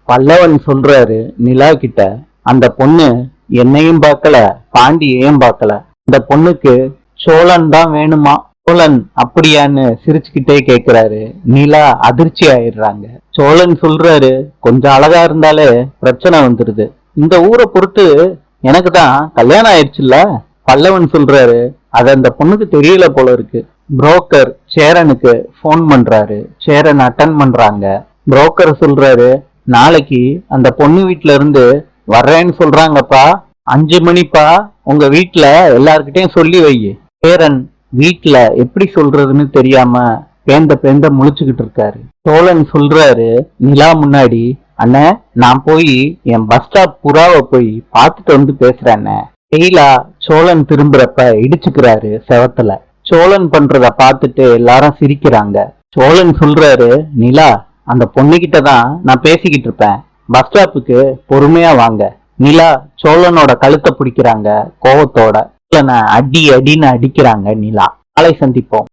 பல்லவன் சொல்றாரு நிலா கிட்ட, அந்த பொண்ணு என்னையும் பார்க்கல பாண்டியையும் பார்க்கல, அந்த பொண்ணுக்கு சோழன் தான் வேணுமா. சோழன் அப்படியான்னு சிரிச்சுக்கிட்டே கேக்குறாரு. நிலா அதிர்ச்சி ஆயிடுறாங்க. சோழன் சொல்றாரு, கொஞ்சம் அழகா இருந்தாலே பிரச்சனை வந்துருது, இந்த ஊரை பொறுத்து எனக்கு தான் கல்யாணம் ஆயிடுச்சுல்ல. பல்லவன் சொல்றாரு, அது அந்த பொண்ணுக்கு தெரியல போல இருக்கு. புரோக்கர் சேரனுக்கு போன் பண்றாரு. சேரன் அட்டன் பண்றாங்க. புரோக்கர் சொல்றாரு, நாளைக்கு அந்த பொண்ணு வீட்டுல இருந்து வர்றேன்னு சொல்றாங்கப்பா, 5 மணிப்பா, உங்க வீட்டுல எல்லார்கிட்டயும் சொல்லி வை. சேரன் வீட்டுல எப்படி சொல்றதுன்னு தெரியாம பேந்த பேந்த முழிச்சுக்கிட்டு இருக்காரு. சோழன் சொல்றாரு நிலா முன்னாடி, அண்ணே நான் போய் என் பஸ் ஸ்டாப் புறாவை போய் பார்த்துட்டு வந்து பேசுறேன். டெய்லா சோழன் திரும்புறப்ப இடிச்சுக்கிறாரு செவத்துல. சோழன் பண்றத பார்த்துட்டு எல்லாரும் சிரிக்கிறாங்க. சோழன் சொல்றாரு, நிலா அந்த பொண்ணுகிட்ட தான் நான் பேசிக்கிட்டு இருப்பேன், பஸ் ஸ்டாப்புக்கு பொறுமையா வாங்க. நிலா சோழனோட கழுத்தை பிடிக்கிறாங்க கோவத்தோட. அடி அடின்னு அடிக்கிறாங்க நிலா. நாளை சந்திப்போம்.